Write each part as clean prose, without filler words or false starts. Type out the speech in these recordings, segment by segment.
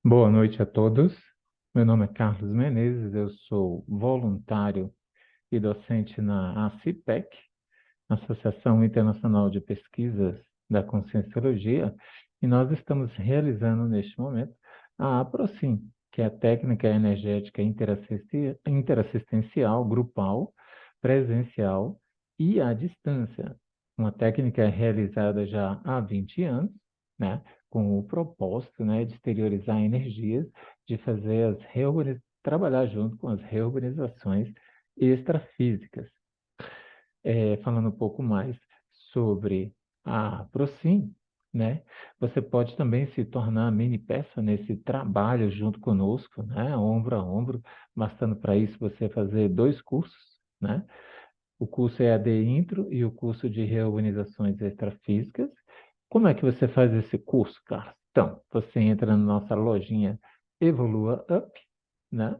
Boa noite a todos. Meu nome é Carlos Menezes, eu sou voluntário e docente na ACIPEC, Associação Internacional de Pesquisas da Conscienciologia, e nós estamos realizando neste momento a APROCIM, que é a técnica energética interassistencial, grupal, presencial e à distância. Uma técnica realizada já há 20 anos, né, com o propósito, né, de exteriorizar energias, de fazer trabalhar junto com as reorganizações extrafísicas. Falando um pouco mais sobre a Procim, né? Você pode também se tornar mini peça nesse trabalho junto conosco, né? Ombro a ombro, bastando para isso você fazer dois cursos, né? O curso EAD Intro e o curso de Reorganizações Extrafísicas. Como é que você faz esse curso, Carlos? Então, você entra na nossa lojinha Evolua Up, né?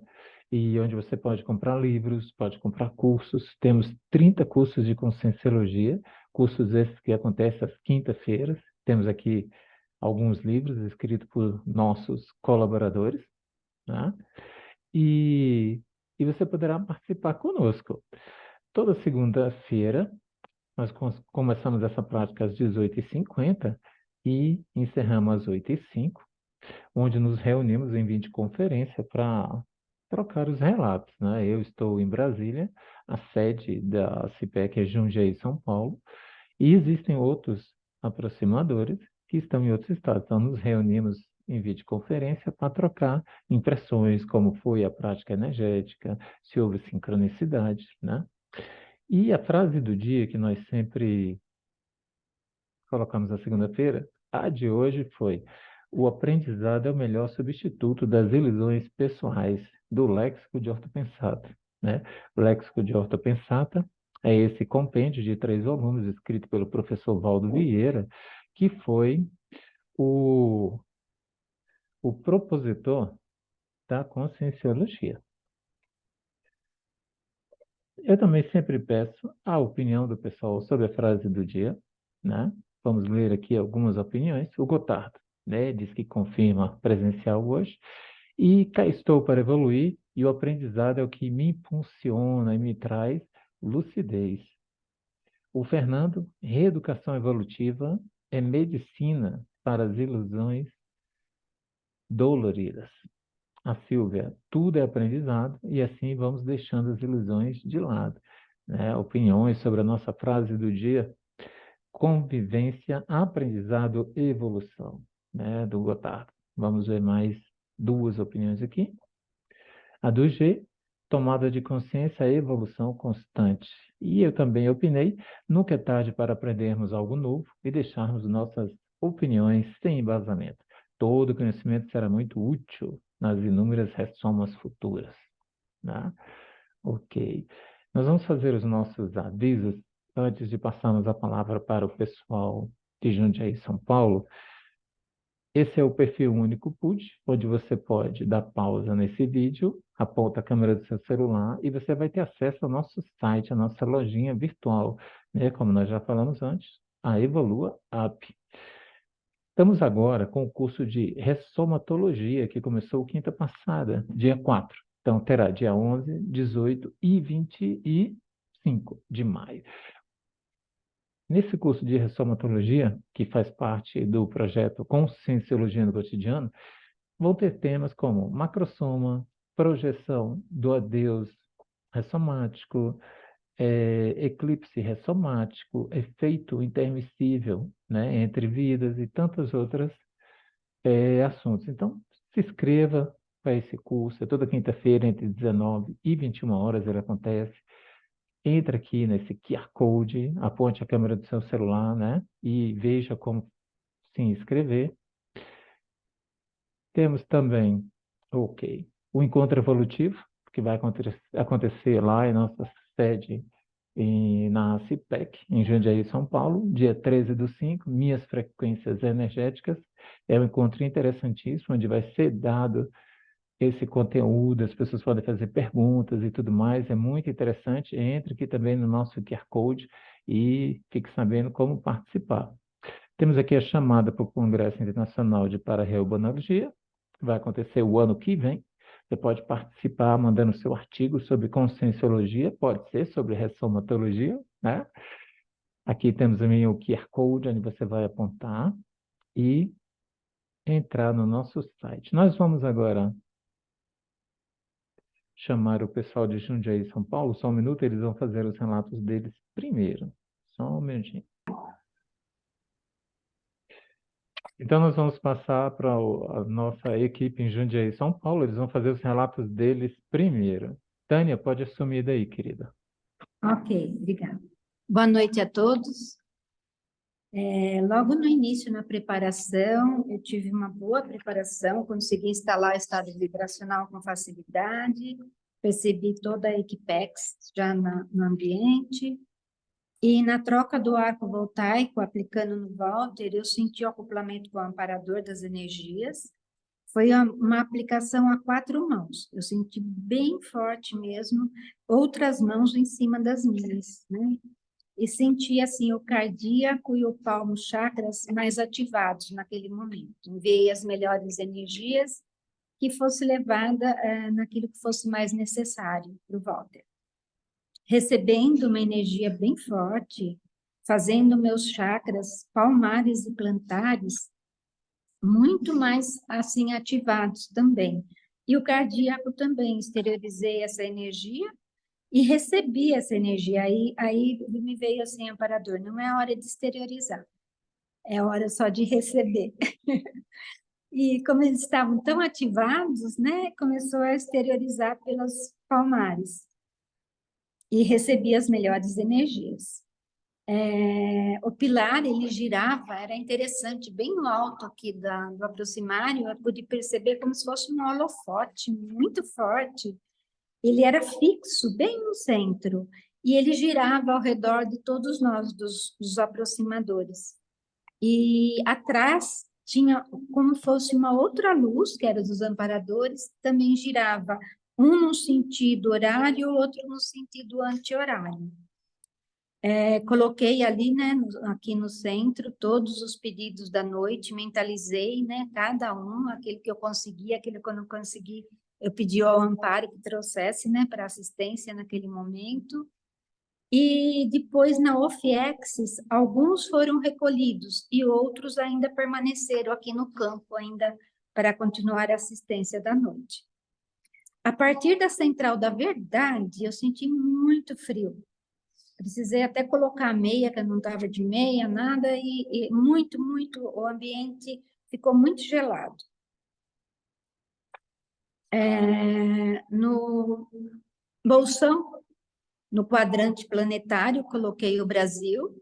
E onde você pode comprar livros, pode comprar cursos. Temos 30 cursos de Conscienciologia, cursos esses que acontecem às quintas-feiras. Temos aqui alguns livros escritos por nossos colaboradores, né? E, e você poderá participar conosco. Toda segunda-feira, nós começamos essa prática às 18h50 e encerramos às 8h05, onde nos reunimos em videoconferência para trocar os relatos, né? Eu estou em Brasília, a sede da CIPEC é Jundiaí, São Paulo, e existem outros aproximadores que estão em outros estados. Então, nos reunimos em videoconferência para trocar impressões, como foi a prática energética, se houve sincronicidade, né? E a frase do dia que nós sempre colocamos na segunda-feira, a de hoje foi: o aprendizado é o melhor substituto das ilusões pessoais, do Léxico de Ortopensata, né? O Léxico de Ortopensata é esse compêndio de 3 volumes escrito pelo professor Valdo Vieira, que foi o, o propositor da Conscienciologia. Eu também sempre peço a opinião do pessoal sobre a frase do dia, né? Vamos ler aqui algumas opiniões. O Gotardo, né, diz que confirma presencial hoje. E cá estou para evoluir, e o aprendizado é o que me impulsiona e me traz lucidez. O Fernando, reeducação evolutiva é medicina para as ilusões doloridas. A Silvia, tudo é aprendizado e assim vamos deixando as ilusões de lado. Né? Opiniões sobre a nossa frase do dia: convivência, aprendizado, evolução, né? Do Gotardo. Vamos ver mais duas opiniões aqui. A do G, tomada de consciência, evolução constante. E eu também opinei, nunca é tarde para aprendermos algo novo e deixarmos nossas opiniões sem embasamento. Todo conhecimento será muito útil nas inúmeras ressomas futuras. Né? Ok. Nós vamos fazer os nossos avisos antes de passarmos a palavra para o pessoal de Jundiaí, São Paulo. Esse é o perfil único PUD, onde você pode dar pausa nesse vídeo, aponta a câmera do seu celular e você vai ter acesso ao nosso site, à nossa lojinha virtual, né? Como nós já falamos antes, a Evolua App. Estamos agora com o curso de ressomatologia, que começou quinta passada, dia 4. Então, terá dia 11, 18 e 25 de maio. Nesse curso de ressomatologia, que faz parte do projeto Conscienciologia no Cotidiano, vão ter temas como macrosoma, projeção do adeus ressomático, eclipse ressomático, efeito intermissível, né, entre vidas e tantos outros assuntos. Então, se inscreva para esse curso. É toda quinta-feira, entre 19 e 21 horas, ele acontece. Entra aqui nesse QR Code, aponte a câmera do seu celular, né, e veja como se inscrever. Temos também, ok, o encontro evolutivo, que vai acontecer lá em nossa sede na CIPEC, em Jundiaí, São Paulo, dia 13/5, minhas frequências energéticas. É um encontro interessantíssimo, onde vai ser dado esse conteúdo, as pessoas podem fazer perguntas e tudo mais, é muito interessante. Entre aqui também no nosso QR Code e fique sabendo como participar. Temos aqui a chamada para o Congresso Internacional de Pararreumanologia, que vai acontecer o ano que vem. Você pode participar mandando seu artigo sobre conscienciologia, pode ser sobre ressomatologia, né? Aqui temos também o QR Code, onde você vai apontar e entrar no nosso site. Nós vamos agora chamar o pessoal de Jundiaí, São Paulo. Só um minuto, eles vão fazer os relatos deles primeiro. Só um minutinho. Então, nós vamos passar para a nossa equipe em Jundiaí, São Paulo. Eles vão fazer os relatos deles primeiro. Tânia, pode assumir daí, querida. Ok, obrigada. Boa noite a todos. Logo no início, na preparação, eu tive uma boa preparação, consegui instalar o estado vibracional com facilidade, percebi toda a Equipex já no ambiente, e na troca do arco voltaico, aplicando no Walter, eu senti o acoplamento com o amparador das energias. Foi uma aplicação a 4 mãos, eu senti bem forte mesmo, outras mãos em cima das minhas, né? E senti assim o cardíaco e o palmo chakras mais ativados naquele momento. Enviei as melhores energias que fosse levada naquilo que fosse mais necessário para o Walter. Recebendo uma energia bem forte, fazendo meus chakras palmares e plantares muito mais assim ativados também. E o cardíaco também, exteriorizei essa energia e recebi essa energia. Aí me veio assim, amparador, não é hora de exteriorizar, é hora só de receber. E como eles estavam tão ativados, né, começou a exteriorizar pelos palmares. E recebi as melhores energias. O pilar, ele girava, era interessante, bem no alto aqui do aproximário, eu pude perceber como se fosse um holofote muito forte. Ele era fixo, bem no centro, e ele girava ao redor de todos nós, dos aproximadores. E atrás tinha como fosse uma outra luz, que era dos amparadores, também girava, um no sentido horário, outro no sentido anti-horário. Coloquei ali, né, aqui no centro, todos os pedidos da noite, mentalizei, né, cada um, aquele que eu consegui, aquele que eu não consegui, eu pedi ao amparo que trouxesse, né, para assistência naquele momento. E depois, na off-axis, alguns foram recolhidos e outros ainda permaneceram aqui no campo, ainda para continuar a assistência da noite. A partir da Central da Verdade, eu senti muito frio. Precisei até colocar a meia, que eu não estava de meia, nada, e muito, o ambiente ficou muito gelado. No bolsão, no quadrante planetário, coloquei o Brasil,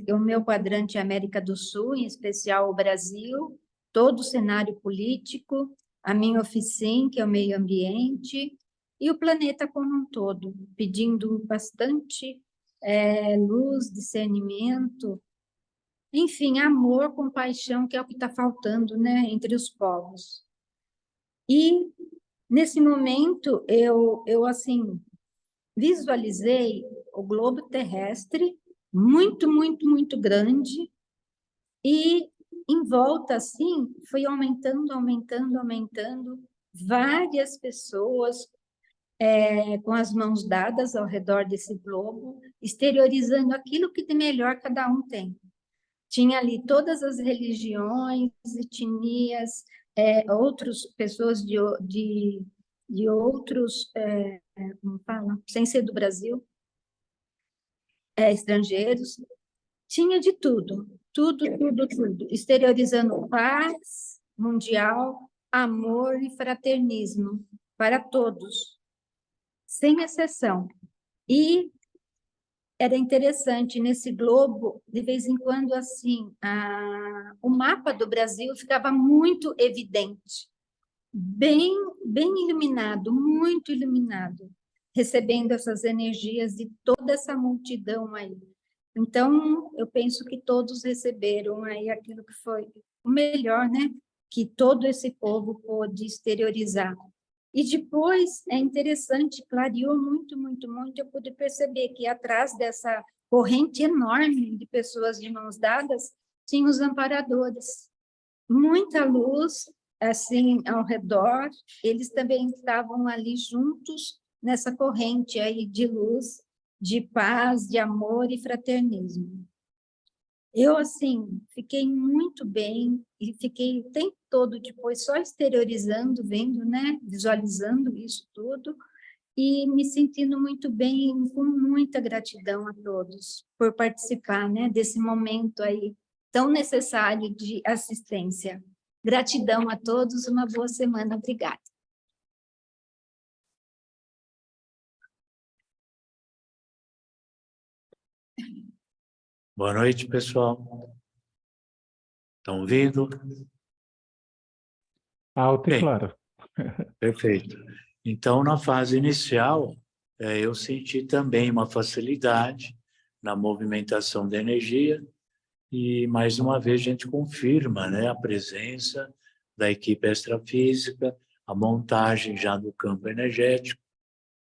o meu quadrante é América do Sul, em especial o Brasil, todo o cenário político, a minha oficina, que é o meio ambiente, e o planeta como um todo, pedindo bastante luz, discernimento, enfim, amor, compaixão, que é o que está faltando, né, entre os povos. E, nesse momento, eu assim, visualizei o globo terrestre, muito grande, e em volta, assim, foi aumentando, várias pessoas com as mãos dadas ao redor desse globo, exteriorizando aquilo que de melhor cada um tem. Tinha ali todas as religiões, etnias, outras pessoas de outros, como fala? Sem ser do Brasil, estrangeiros, tinha de tudo, tudo, exteriorizando paz mundial, amor e fraternismo para todos, sem exceção. E era interessante, nesse globo, de vez em quando, assim, o mapa do Brasil ficava muito evidente, bem, bem iluminado, muito iluminado, recebendo essas energias de toda essa multidão aí. Então, eu penso que todos receberam aí aquilo que foi o melhor, né? Que todo esse povo pôde exteriorizar. E depois, é interessante, clareou muito, eu pude perceber que atrás dessa corrente enorme de pessoas de mãos dadas, tinha os amparadores. muita luz, assim, ao redor. Eles também estavam ali juntos nessa corrente aí de luz, de paz, de amor e fraternismo. Eu, assim, fiquei muito bem e fiquei o tempo todo depois só exteriorizando, vendo, né, visualizando isso tudo e me sentindo muito bem, com muita gratidão a todos por participar, né, desse momento aí tão necessário de assistência. Gratidão a todos, uma boa semana, obrigada. Boa noite, pessoal. Estão ouvindo? Alto e Bem, claro. perfeito. Então, na fase inicial, eu senti também uma facilidade na movimentação da energia e, mais uma vez, a gente confirma, né, a presença da equipe extrafísica, a montagem já do campo energético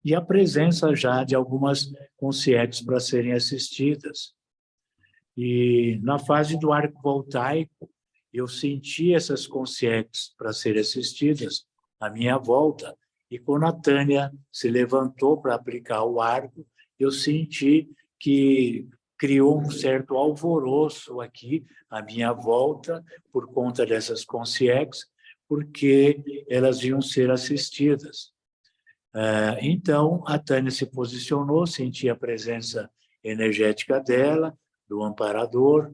e a presença já de algumas consciências para serem assistidas. E na fase do arco voltaico, eu senti essas consciências para serem assistidas à minha volta. E quando a Tânia se levantou para aplicar o arco, eu senti que criou um certo alvoroço aqui à minha volta por conta dessas consciências, porque elas iam ser assistidas. Então, a Tânia se posicionou, senti a presença energética dela, do amparador,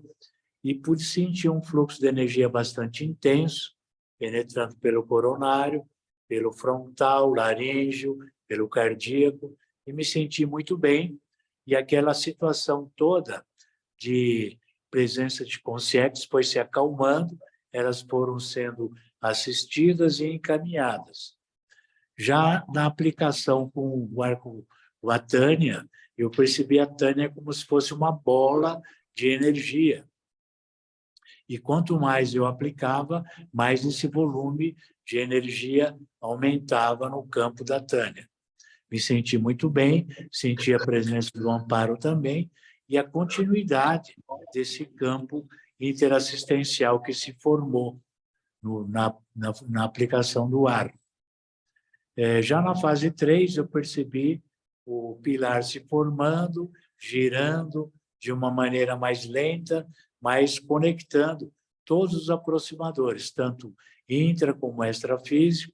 e pude sentir um fluxo de energia bastante intenso, penetrando pelo coronário, pelo frontal, laríngeo, pelo cardíaco, e me senti muito bem. E aquela situação toda de presença de consciências foi se acalmando, elas foram sendo assistidas e encaminhadas. Já na aplicação com o arco, a Tânia, eu percebi a Tânia como se fosse uma bola de energia. E quanto mais eu aplicava, mais esse volume de energia aumentava no campo da Tânia. Me senti muito bem, senti a presença do amparo também e a continuidade desse campo interassistencial que se formou na aplicação do arco. Já na fase 3, eu percebi o pilar se formando, girando de uma maneira mais lenta, mas conectando todos os aproximadores, tanto intra como extrafísico,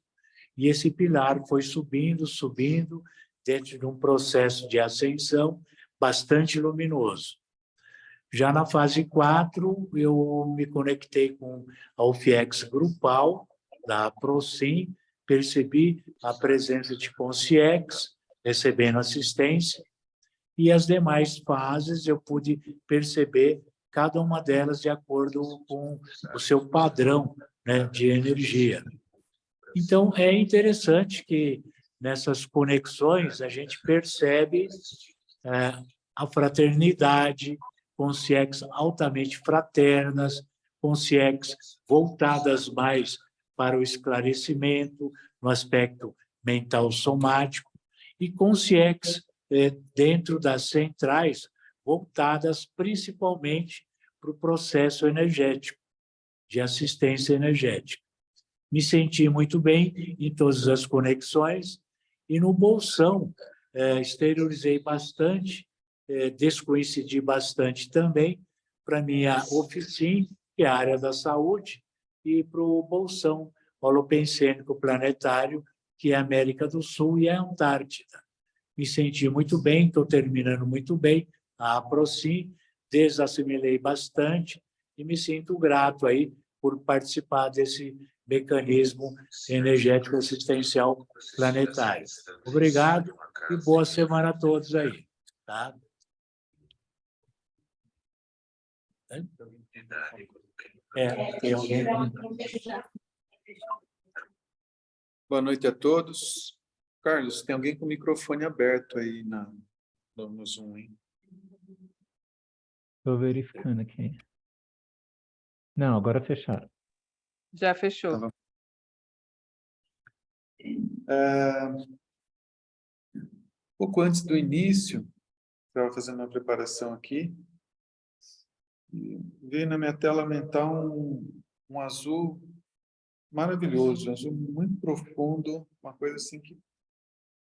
e esse pilar foi subindo, subindo, dentro de um processo de ascensão bastante luminoso. Já na fase 4, eu me conectei com a UFIEX grupal, da Procim, percebi a presença de consciex, recebendo assistência, e as demais fases eu pude perceber cada uma delas de acordo com o seu padrão, né, de energia. Então, é interessante que nessas conexões a gente percebe a fraternidade, consciências altamente fraternas, consciências voltadas mais para o esclarecimento, no aspecto mental somático, e consciências dentro das centrais, voltadas principalmente para o processo energético, de assistência energética. Me senti muito bem em todas as conexões, e no bolsão exteriorizei bastante, descoincidi bastante também para minha oficina, que é a área da saúde, e para o bolsão holopensênico planetário, que é a América do Sul e a Antártida. Me senti muito bem, estou terminando muito bem a Aprocim, desassimilei bastante e me sinto grato aí por participar desse mecanismo energético assistencial planetário. Obrigado e boa semana a todos aí. Tá? Tem alguém? Boa noite a todos. Carlos, tem alguém com o microfone aberto aí no Zoom, hein? Estou verificando aqui. Não, agora fecharam. Já fechou. Tá bom. Pouco antes do início, estava fazendo uma preparação aqui, e veio na minha tela mental um azul maravilhoso, um azul muito profundo, uma coisa assim que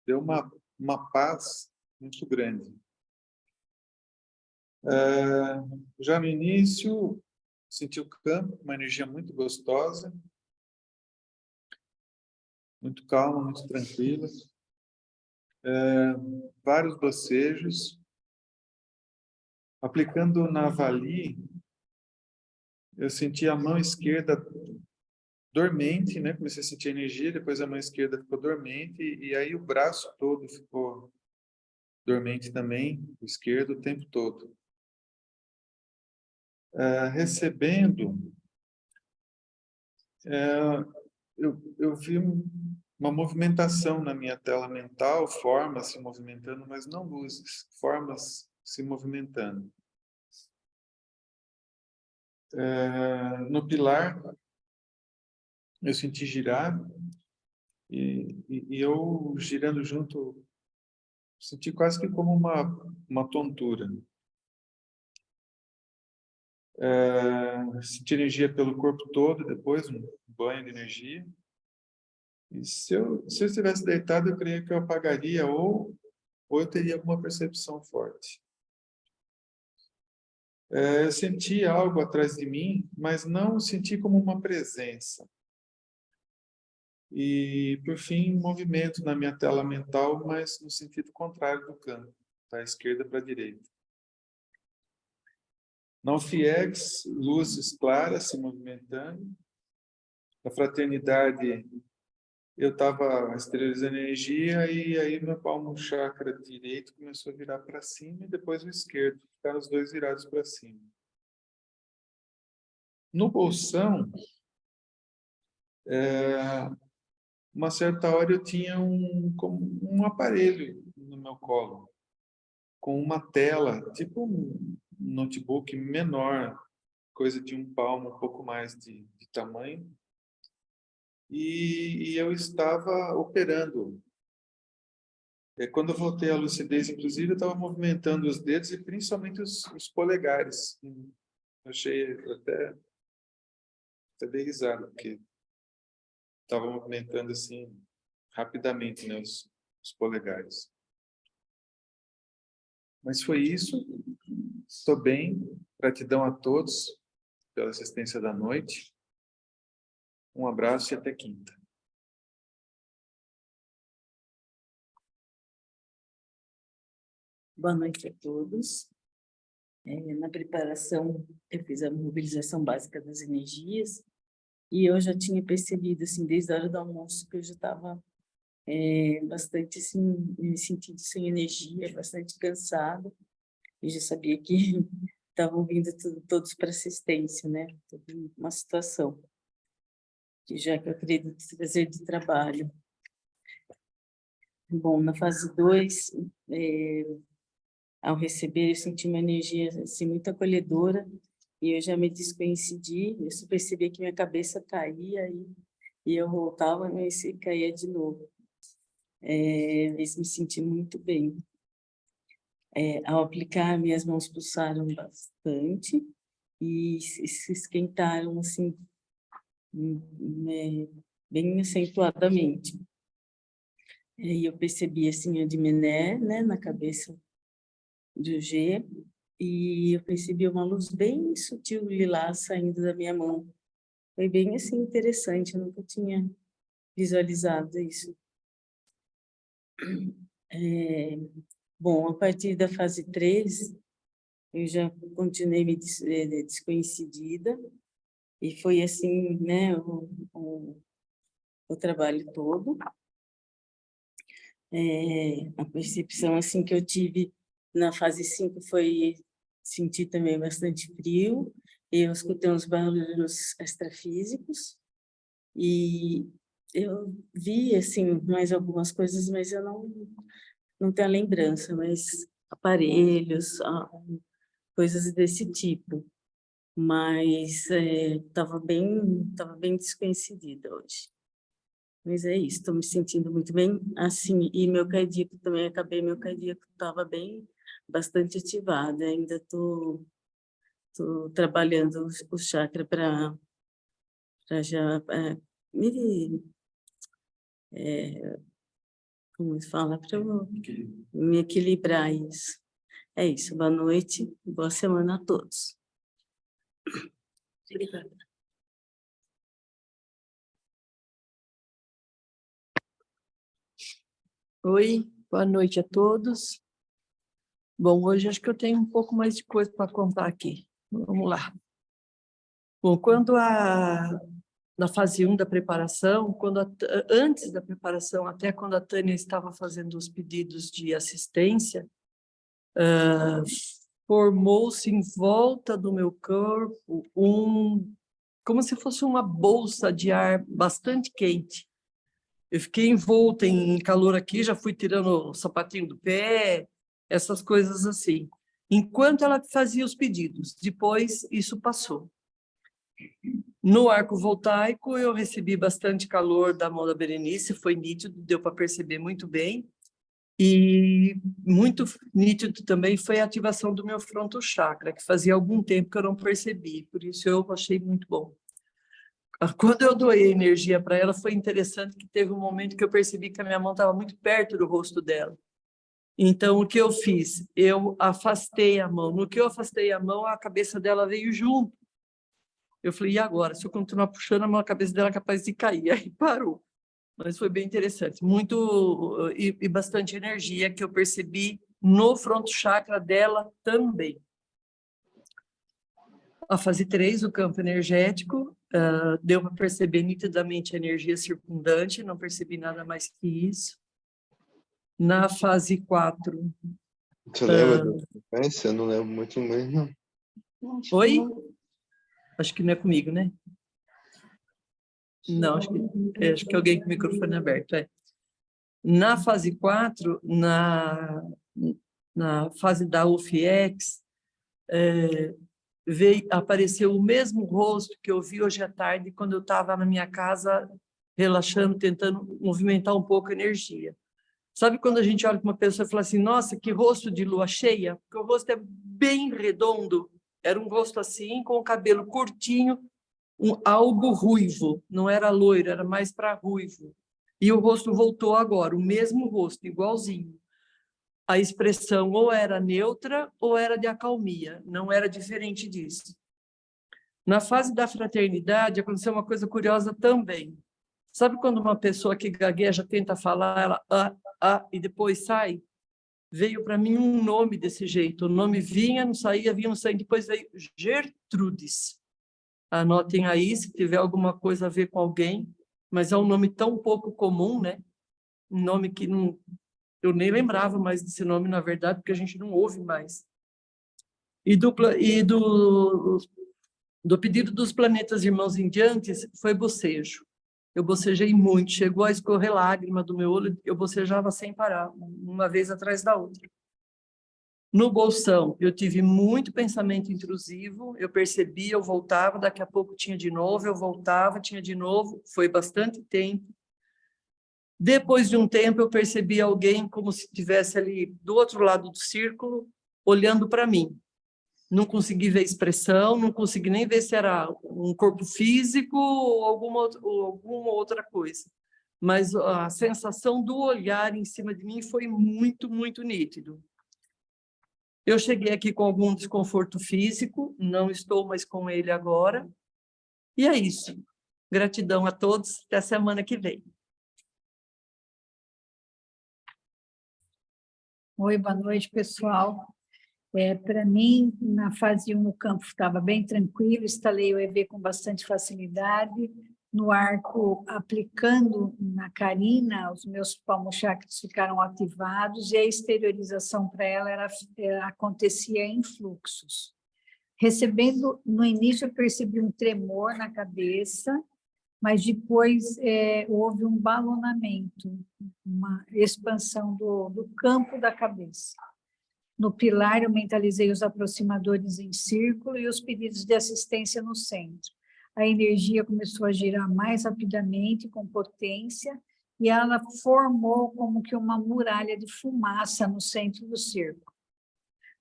deu uma paz muito grande. Já no início, senti o campo, uma energia muito gostosa, muito calma, muito tranquila. Vários bocejos. Aplicando na Vali, eu senti a mão esquerda dormente, né? Comecei a sentir energia, depois a mão esquerda ficou dormente, e aí o braço todo ficou dormente também, o esquerdo, o tempo todo. Recebendo, eu vi uma movimentação na minha tela mental, formas se movimentando, mas não luzes, formas se movimentando. No pilar, eu senti girar, e eu girando junto, senti quase que como uma tontura. Senti energia pelo corpo todo, depois um banho de energia. E se eu estivesse deitado, eu creio que eu apagaria ou eu teria alguma percepção forte. Eu senti algo atrás de mim, mas não senti como uma presença. E, por fim, movimento na minha tela mental, mas no sentido contrário do campo, da esquerda para a direita. No FIEX, luzes claras se movimentando. Na fraternidade, eu estava exteriorizando energia e aí meu palmo chakra direito começou a virar para cima e depois o esquerdo, ficaram os dois virados para cima. No bolsão, uma certa hora eu tinha um aparelho no meu colo, com uma tela, tipo um notebook menor, coisa de um palmo, um pouco mais de tamanho, e eu estava operando. Quando eu voltei à lucidez, inclusive, eu estava movimentando os dedos e principalmente os polegares. Eu achei até dei risada, porque estava movimentando assim rapidamente, né, os polegares. Mas foi isso. Estou bem. Gratidão a todos pela assistência da noite. Um abraço e até quinta. Boa noite a todos. Na preparação, eu fiz a mobilização básica das energias e eu já tinha percebido, assim, desde a hora do almoço, que eu já estava bastante, assim, me sentindo sem energia, bastante cansada, e já sabia que estavam vindo todos para assistência, né? Toda uma situação, que já que eu acredito trazer de trabalho. Bom, na fase 2, ao receber, eu senti uma energia assim, muito acolhedora, e eu já me descoincidi, eu só percebi que minha cabeça caía, e eu voltava, mas caía de novo. Mas me senti muito bem. Ao aplicar, minhas mãos pulsaram bastante, e se esquentaram, assim, bem acentuadamente. E eu percebi, assim, a Dimené, né, na cabeça do G, e eu percebi uma luz bem sutil lilás saindo da minha mão. Foi bem, assim, interessante, eu nunca tinha visualizado isso. Bom, a partir da fase 3, eu já continuei me desconhecida, e foi assim, né, o trabalho todo. A percepção, assim, que eu tive na fase 5 foi sentir também bastante frio, e eu escutei uns barulhos extrafísicos, e eu vi, assim, mais algumas coisas, mas eu não tenho a lembrança, mas aparelhos, coisas desse tipo. Mas estava bem desconhecida hoje. Mas é isso, estou me sentindo muito bem, assim, e meu cardíaco também, meu cardíaco estava bastante ativado, ainda estou trabalhando o chakra para para já como se fala, para eu me equilibrar isso. É isso, boa noite, boa semana a todos. Obrigada. Oi, boa noite a todos. Bom, hoje acho que eu tenho um pouco mais de coisa para contar aqui. Vamos lá. Bom, na fase 1 da preparação, antes da preparação, até quando a Tânia estava fazendo os pedidos de assistência, formou-se em volta do meu corpo como se fosse uma bolsa de ar bastante quente. Eu fiquei envolta em calor aqui, já fui tirando o sapatinho do pé, essas coisas assim. Enquanto ela fazia os pedidos, depois isso passou. No arco voltaico, eu recebi bastante calor da mão da Berenice, foi nítido, deu para perceber muito bem. E muito nítido também foi a ativação do meu fronto chakra, que fazia algum tempo que eu não percebi, por isso eu achei muito bom. Quando eu doei energia para ela, foi interessante que teve um momento que eu percebi que a minha mão estava muito perto do rosto dela. Então, o que eu fiz? Eu afastei a mão. No que eu afastei a mão, a cabeça dela veio junto. Eu falei, e agora? Se eu continuar puxando a mão, a cabeça dela é capaz de cair. Aí parou. Mas foi bem interessante. Muito e bastante energia que eu percebi no fronto chakra dela também. A fase 3, o campo energético, deu para perceber nitidamente a energia circundante, não percebi nada mais que isso. Na fase 4... Você lembra da sequência? Eu não lembro muito mesmo, não. Oi? Acho que não é comigo, né? Não, acho que alguém com o microfone aberto. Na fase 4, na fase da UFIEX, apareceu o mesmo rosto que eu vi hoje à tarde, quando eu estava na minha casa, relaxando, tentando movimentar um pouco a energia. Sabe quando a gente olha para uma pessoa e fala assim, nossa, que rosto de lua cheia? Porque o rosto é bem redondo. Era um rosto assim, com o cabelo curtinho, algo ruivo. Não era loiro, era mais para ruivo. E o rosto voltou agora, o mesmo rosto, igualzinho. A expressão ou era neutra ou era de acalmia, não era diferente disso. Na fase da fraternidade, aconteceu uma coisa curiosa também. Sabe quando uma pessoa que gagueja tenta falar, ela e depois sai? Veio para mim um nome desse jeito. O nome vinha, não saía, vinha, não saía. Depois veio Gertrudes. Anotem aí, se tiver alguma coisa a ver com alguém. Mas é um nome tão pouco comum, né? Um nome que não... Eu nem lembrava mais desse nome, na verdade, porque a gente não ouve mais. E do pedido dos planetas irmãos indiantes, foi bocejo. Eu bocejei muito, chegou a escorrer lágrima do meu olho, eu bocejava sem parar, uma vez atrás da outra. No bolsão, eu tive muito pensamento intrusivo, eu percebia, eu voltava, daqui a pouco tinha de novo, eu voltava, tinha de novo, foi bastante tempo. Depois de um tempo, eu percebi alguém como se estivesse ali do outro lado do círculo, olhando para mim. Não consegui ver a expressão, não consegui nem ver se era um corpo físico ou alguma outra coisa. Mas a sensação do olhar em cima de mim foi muito, muito nítido. Eu cheguei aqui com algum desconforto físico, não estou mais com ele agora. E é isso. Gratidão a todos, até a semana que vem. Oi, boa noite, pessoal. Para mim, na fase 1, o campo estava bem tranquilo, instalei o EV com bastante facilidade. No arco, aplicando na Karina, os meus palmo-chakras ficaram ativados e a exteriorização para ela acontecia em fluxos. Recebendo, no início, eu percebi um tremor na cabeça, mas depois houve um balonamento, uma expansão do campo da cabeça. No pilar, eu mentalizei os aproximadores em círculo e os pedidos de assistência no centro. A energia começou a girar mais rapidamente, com potência, e ela formou como que uma muralha de fumaça no centro do círculo.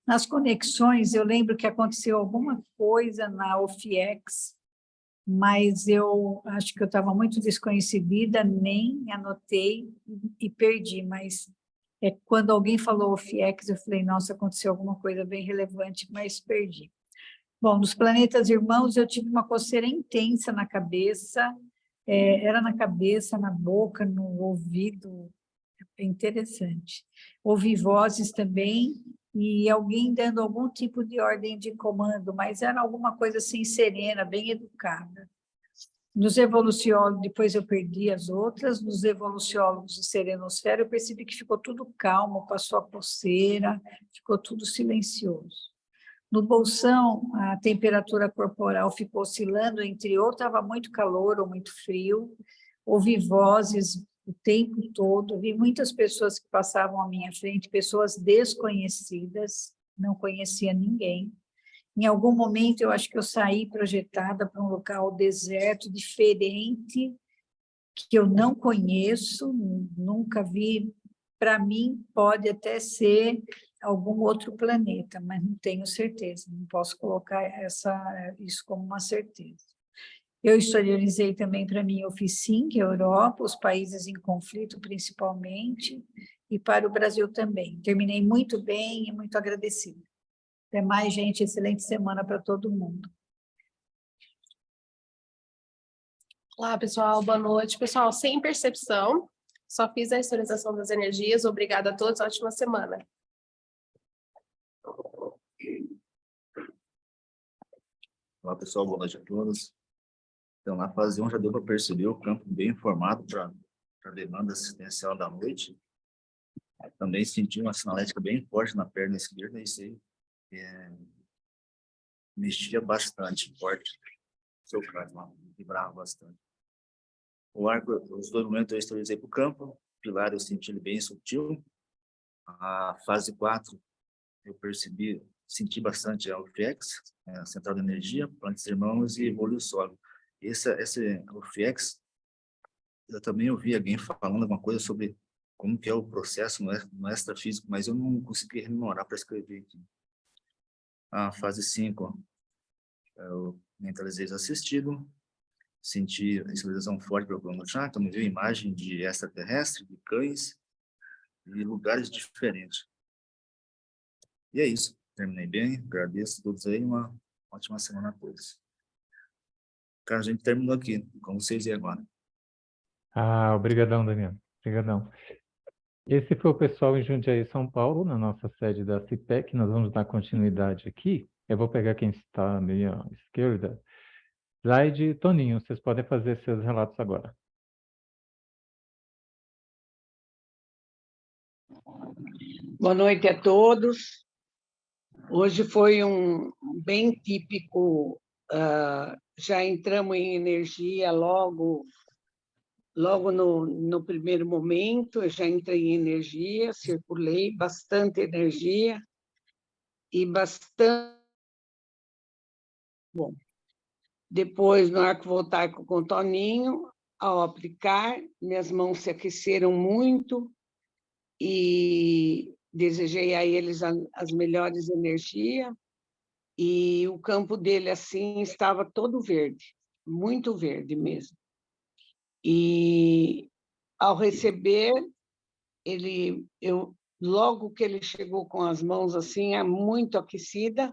Nas conexões, eu lembro que aconteceu alguma coisa na OFIEX, mas eu acho que eu estava muito desconhecida, nem anotei e perdi, mas quando alguém falou o FIEX, eu falei, nossa, aconteceu alguma coisa bem relevante, mas perdi. Bom, nos planetas irmãos, eu tive uma coceira intensa na cabeça, era na cabeça, na boca, no ouvido, é interessante. Ouvi vozes também, e alguém dando algum tipo de ordem de comando, mas era alguma coisa assim serena, bem educada. Nos evoluciólogos, depois eu perdi as outras, nos evoluciólogos de serenosfera, eu percebi que ficou tudo calmo, passou a coceira, ficou tudo silencioso. No bolsão, a temperatura corporal ficou oscilando entre ou estava muito calor ou muito frio, ouvi vozes o tempo todo, vi muitas pessoas que passavam à minha frente, pessoas desconhecidas, não conhecia ninguém. Em algum momento, eu acho que eu saí projetada para um local deserto, diferente, que eu não conheço, nunca vi. Para mim, pode até ser algum outro planeta, mas não tenho certeza, não posso colocar isso como uma certeza. Eu exteriorizei também para mim, eu fiz sim, que é a Europa, os países em conflito principalmente, e para o Brasil também. Terminei muito bem e muito agradecida. Até mais, gente. Excelente semana para todo mundo. Olá, pessoal. Boa noite. Pessoal, sem percepção, só fiz a historização das energias. Obrigada a todos. Ótima semana. Olá, pessoal. Boa noite a todos. Então, na fase 1 já deu para perceber o campo bem formado para a demanda assistencial da noite. Também senti uma sinalética bem forte na perna esquerda e isso mexia bastante, forte. Seu cardio vibrava bastante. O arco, os 2 momentos eu historizei para o campo. O pilar eu senti ele bem sutil. A fase 4 eu senti bastante a UFX, a central de energia, planetas irmãos e evolução. Esse UFX, eu também ouvi alguém falando alguma coisa sobre como que é o processo no extrafísico, mas eu não consegui rememorar para escrever aqui. A fase 5, eu mentalizei assistido, senti a visualização forte pelo plano chakra, me veio imagem de extraterrestre, de cães e lugares diferentes. E é isso. Terminei bem, agradeço a todos aí, uma ótima semana a todos. Cara, a gente terminou aqui, com vocês e agora. Obrigadão, Daniel. Obrigadão. Esse foi o pessoal em Jundiaí, São Paulo, na nossa sede da CIPEC. Nós vamos dar continuidade aqui. Eu vou pegar quem está à minha esquerda. Slide e Toninho, vocês podem fazer seus relatos agora. Boa noite a todos. Hoje foi um bem típico, já entramos em energia logo no primeiro momento, eu já entrei em energia, circulei bastante energia e bastante... Bom, depois no arco voltaico com Toninho, ao aplicar, minhas mãos se aqueceram muito e desejei a eles as melhores energias, e o campo dele, assim, estava todo verde, muito verde mesmo. E, ao receber, logo que ele chegou com as mãos, assim, muito aquecida,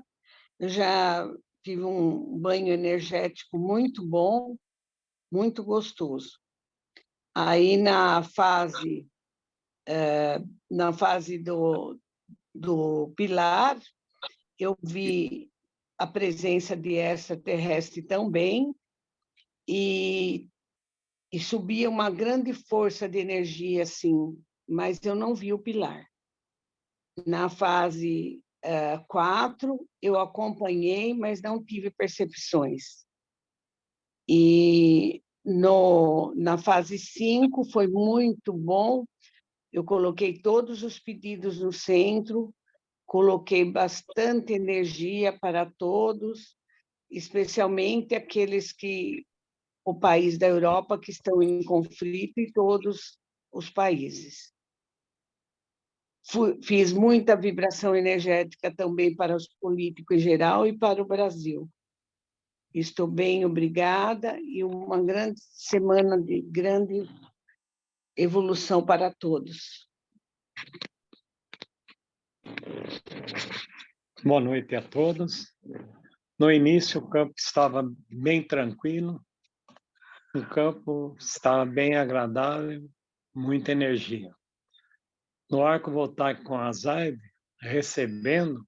eu já tive um banho energético muito bom, muito gostoso. Aí, na fase do pilar, eu vi a presença de extraterrestre também, e subia uma grande força de energia, assim, mas eu não vi o pilar. Na fase 4, eu acompanhei, mas não tive percepções. E na fase 5 foi muito bom, eu coloquei todos os pedidos no centro, coloquei bastante energia para todos, especialmente aqueles o país da Europa que estão em conflito e todos os países. Fiz muita vibração energética também para os políticos em geral e para o Brasil. Estou bem, obrigada, e uma grande semana de grande evolução para todos. Boa noite a todos. No início, o campo estava bem tranquilo, o campo estava bem agradável, muita energia. No arco voltaico com a Zaide, recebendo,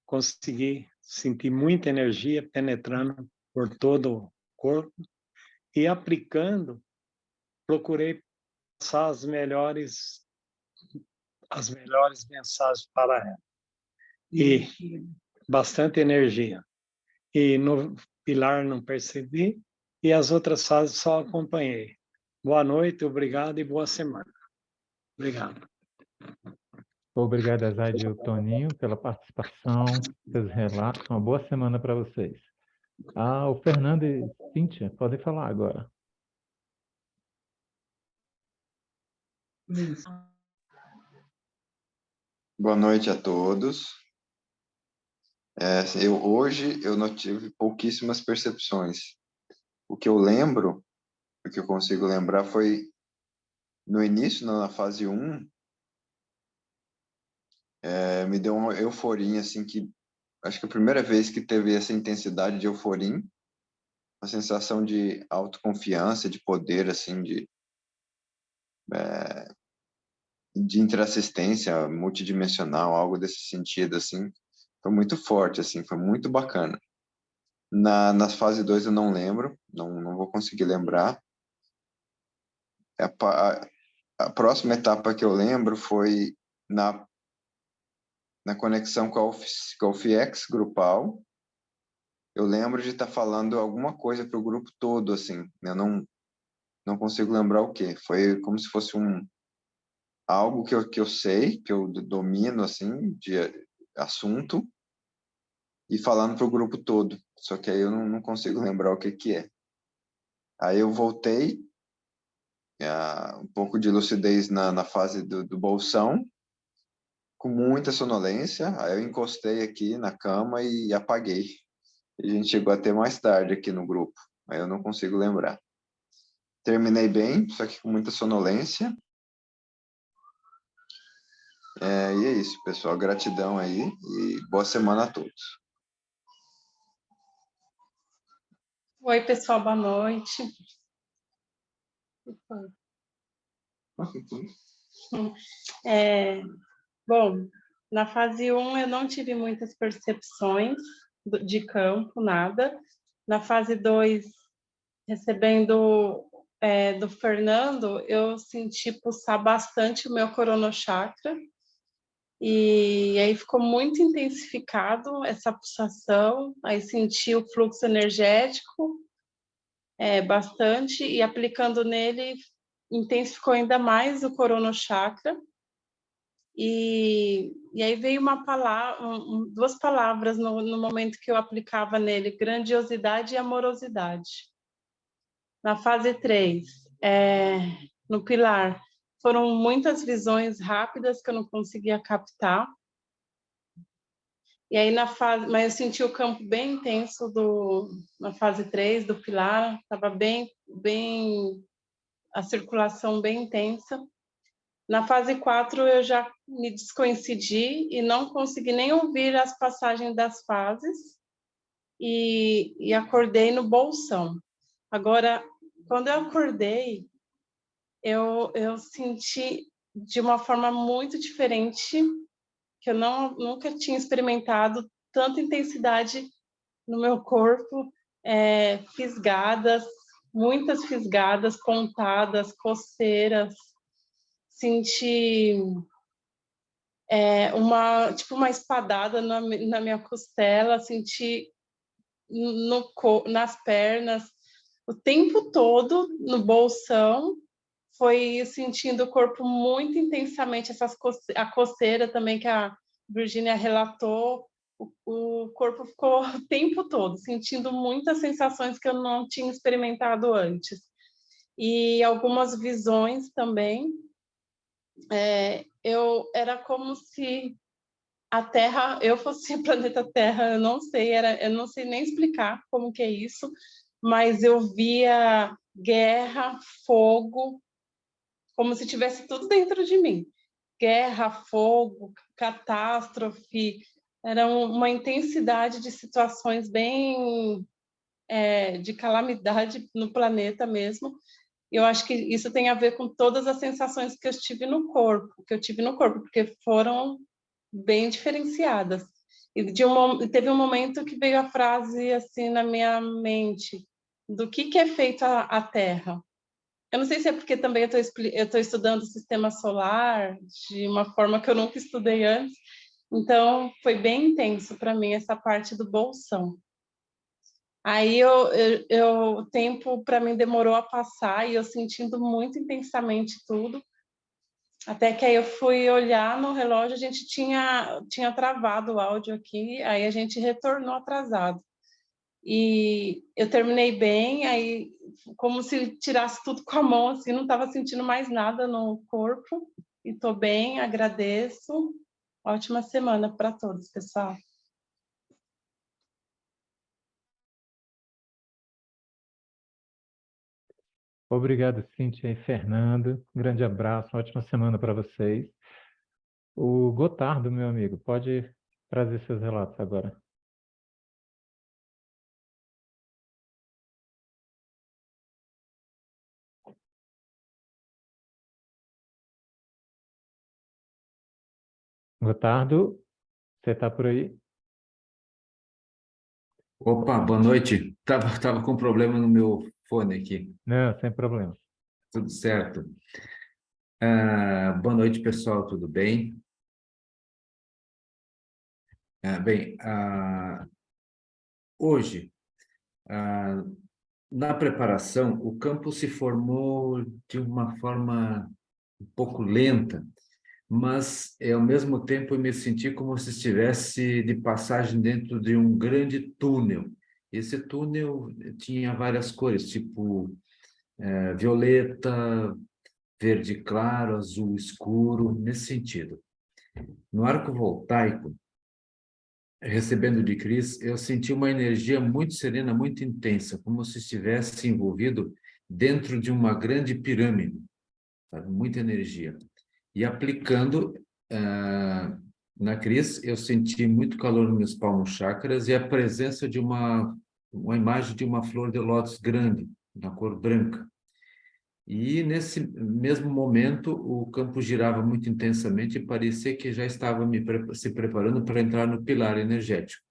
consegui sentir muita energia penetrando por todo o corpo e aplicando, procurei passar as melhores mensagens para ela. E bastante energia. E no pilar não percebi, e as outras fases só acompanhei. Boa noite, obrigado e boa semana. Obrigado. Obrigado, Zaide e o Toninho, pela participação, pelos relatos. Uma boa semana para vocês. O Fernando e Cíntia, podem falar agora. Boa noite a todos. Hoje eu não tive pouquíssimas percepções. O que eu lembro, o que eu consigo lembrar foi no início, na fase 1, me deu uma euforia, assim, que acho que a primeira vez que teve essa intensidade de euforia, uma sensação de autoconfiança, de poder, assim, de interassistência multidimensional, algo desse sentido, assim, foi muito forte, assim, foi muito bacana. Na fase 2 eu não lembro, não vou conseguir lembrar. A próxima etapa que eu lembro foi na conexão com a UFIEX grupal. Eu lembro de estar falando alguma coisa para o grupo todo, assim, eu não consigo lembrar o quê. Foi como se fosse algo que eu sei, que eu domino, assim, de assunto, e falando para o grupo todo. Só que aí eu não consigo lembrar o que é. Aí eu voltei, um pouco de lucidez na fase do bolsão, com muita sonolência. Aí eu encostei aqui na cama e apaguei. E a gente chegou até mais tarde aqui no grupo. Aí eu não consigo lembrar. Terminei bem, só que com muita sonolência. E é isso, pessoal. Gratidão aí e boa semana a todos. Oi, pessoal, boa noite. Bom, na fase 1 eu não tive muitas percepções de campo, nada. Na fase 2, recebendo do Fernando, eu senti pulsar bastante o meu coronochakra, e aí ficou muito intensificado essa pulsação, aí senti o fluxo energético bastante, e aplicando nele, intensificou ainda mais o coronochakra, e aí veio uma palavra, duas palavras no momento que eu aplicava nele, grandiosidade e amorosidade. Na fase 3, no pilar, foram muitas visões rápidas que eu não conseguia captar. E aí mas eu senti o campo bem intenso na fase 3 do pilar, estava bem, a circulação bem intensa. Na fase 4 eu já me descoincidi e não consegui nem ouvir as passagens das fases e acordei no bolsão. Agora, quando eu acordei, eu senti de uma forma muito diferente, que eu nunca tinha experimentado tanta intensidade no meu corpo, fisgadas, muitas fisgadas, pontadas, coceiras, senti uma espadada na minha costela, senti nas pernas, o tempo todo no bolsão, foi sentindo o corpo muito intensamente, a coceira também que a Virgínia relatou, o corpo ficou o tempo todo, sentindo muitas sensações que eu não tinha experimentado antes. E algumas visões também, era como se a Terra, eu fosse o planeta Terra, eu não sei nem explicar como que é isso, mas eu via guerra, fogo, como se tivesse tudo dentro de mim. Guerra, fogo, catástrofe, era uma intensidade de situações bem de calamidade no planeta mesmo. Eu acho que isso tem a ver com todas as sensações que eu tive no corpo, porque foram bem diferenciadas. E teve um momento que veio a frase assim na minha mente, do que é feito a Terra. Eu não sei se é porque também eu estou estudando o sistema solar de uma forma que eu nunca estudei antes, então foi bem intenso para mim essa parte do bolsão. Aí o tempo para mim demorou a passar e eu sentindo muito intensamente tudo, até que aí eu fui olhar no relógio, a gente tinha travado o áudio aqui, aí a gente retornou atrasado. E eu terminei bem, aí como se tirasse tudo com a mão, assim, não estava sentindo mais nada no corpo. E estou bem, agradeço. Ótima semana para todos, pessoal. Obrigado, Cíntia e Fernando. Grande abraço, ótima semana para vocês. O Gotardo, meu amigo, pode trazer seus relatos agora. Gotardo, você está por aí? Opa, boa noite. Tava com problema no meu fone aqui. Não, sem problema. Tudo certo. Boa noite, pessoal. Tudo bem? Bem, hoje, na preparação, o campo se formou de uma forma um pouco lenta, mas, ao mesmo tempo, eu me senti como se estivesse de passagem dentro de um grande túnel. Esse túnel tinha várias cores, tipo violeta, verde claro, azul escuro, nesse sentido. No arco voltaico, recebendo de Cris, eu senti uma energia muito serena, muito intensa, como se estivesse envolvido dentro de uma grande pirâmide, sabe? Muita energia. E aplicando na Cris, eu senti muito calor nos meus palmos chakras e a presença de uma imagem de uma flor de lótus grande, na cor branca. E, nesse mesmo momento, o campo girava muito intensamente e parecia que já estava se preparando para entrar no pilar energético.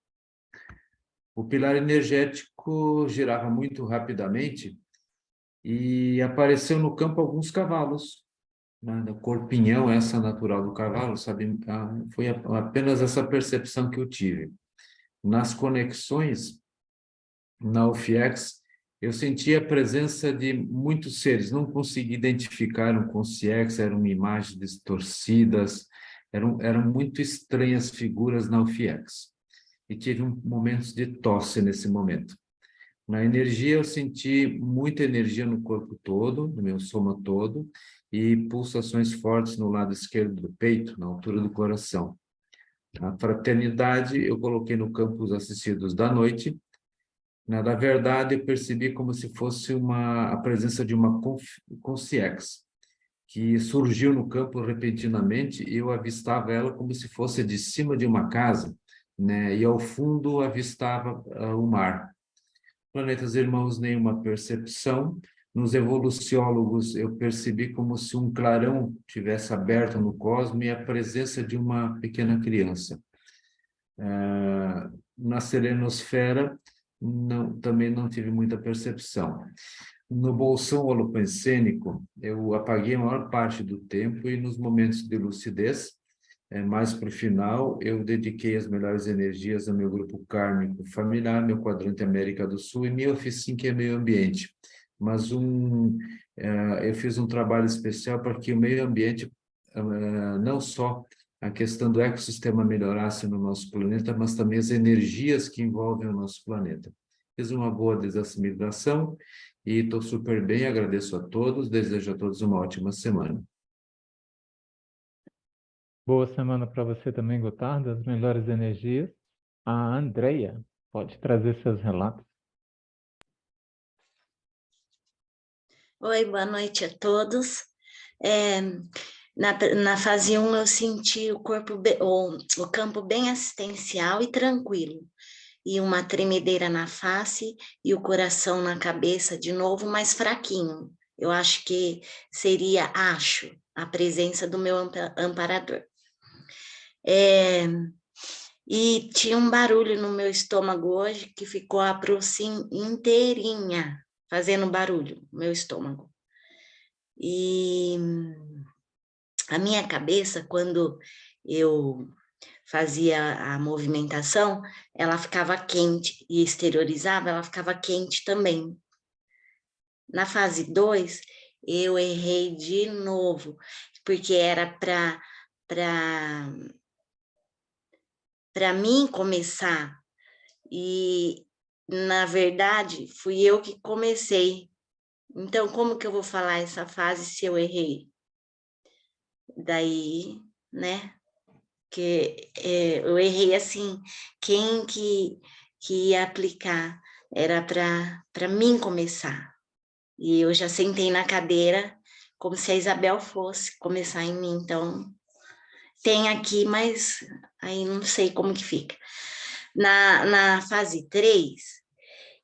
O pilar energético girava muito rapidamente e apareceu no campo alguns cavalos, né, da cor pinhão, essa natural do cavalo, sabe? Foi apenas essa percepção que eu tive. Nas conexões, na UFIEX, eu senti a presença de muitos seres, não consegui identificar um consciex, eram imagens distorcidas, eram muito estranhas figuras na UFIEX. E tive momentos de tosse nesse momento. Na energia, eu senti muita energia no corpo todo, no meu soma todo, e pulsações fortes no lado esquerdo do peito, na altura do coração. A fraternidade, eu coloquei no campo os assistidos da noite. Na verdade, eu percebi como se fosse a presença de uma consciex, que surgiu no campo repentinamente, e eu avistava ela como se fosse de cima de uma casa, né? E ao fundo avistava o mar. Planetas irmãos, nenhuma percepção. Nos evoluciólogos, eu percebi como se um clarão tivesse aberto no cosmos e a presença de uma pequena criança. Na selenosfera, também não tive muita percepção. No bolsão holopensênico, eu apaguei a maior parte do tempo e nos momentos de lucidez, mais para o final, eu dediquei as melhores energias ao meu grupo kármico familiar, meu quadrante América do Sul e minha oficina, que é meio ambiente. Mas eu fiz um trabalho especial para que o meio ambiente, não só a questão do ecossistema melhorasse no nosso planeta, mas também as energias que envolvem o nosso planeta. Fiz uma boa desassimilação e estou super bem, agradeço a todos, desejo a todos uma ótima semana. Boa semana para você também, Gotardo, das melhores energias. A Andreia pode trazer seus relatos. Oi, boa noite a todos. Na fase 1 eu senti o campo bem assistencial e tranquilo, e uma tremedeira na face e o coração na cabeça de novo mais fraquinho. Eu acho que seria, a presença do meu amparador. E tinha um barulho no meu estômago hoje que ficou a Procin inteirinha fazendo barulho no meu estômago. E a minha cabeça, quando eu fazia a movimentação, ela ficava quente, e exteriorizava, ela ficava quente também. Na fase 2, eu errei de novo, porque era para mim começar, e na verdade fui eu que comecei. Então, como que eu vou falar essa fase se eu errei? Daí, né, que eu errei assim, quem que ia aplicar era para mim começar. E eu já sentei na cadeira como se a Isabel fosse começar em mim. Então, tem aqui, mas aí não sei como que fica. Na fase 3,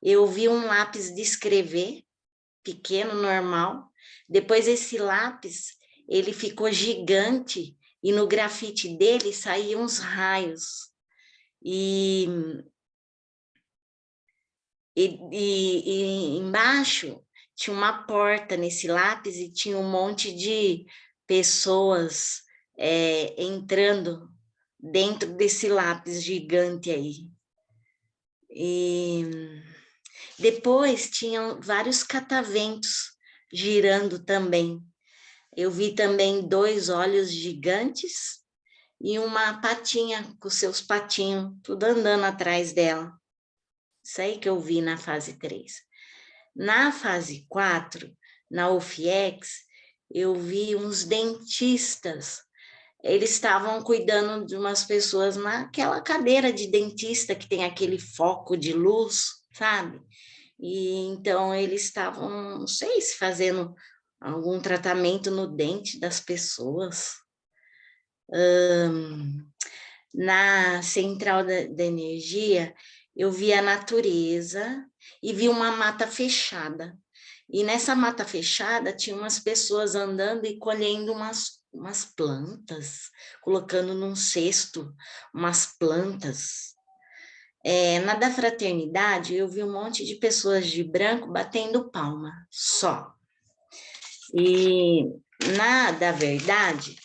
eu vi um lápis de escrever, pequeno, normal. Depois esse lápis, ele ficou gigante e no grafite dele saíam uns raios. E embaixo tinha uma porta nesse lápis e tinha um monte de pessoas entrando dentro desse lápis gigante aí. E depois tinham vários cataventos girando também. Eu vi também 2 olhos gigantes e uma patinha com seus patinhos, tudo andando atrás dela. Isso aí que eu vi na fase 3. Na fase 4, na UFIEX, eu vi uns dentistas. Eles estavam cuidando de umas pessoas naquela cadeira de dentista que tem aquele foco de luz, sabe? E então eles estavam, não sei se fazendo algum tratamento no dente das pessoas. Na central da energia, eu vi a natureza e vi uma mata fechada. E nessa mata fechada tinha umas pessoas andando e colhendo umas plantas, colocando num cesto umas plantas. Na da fraternidade, eu vi um monte de pessoas de branco batendo palma, só. E na da verdade,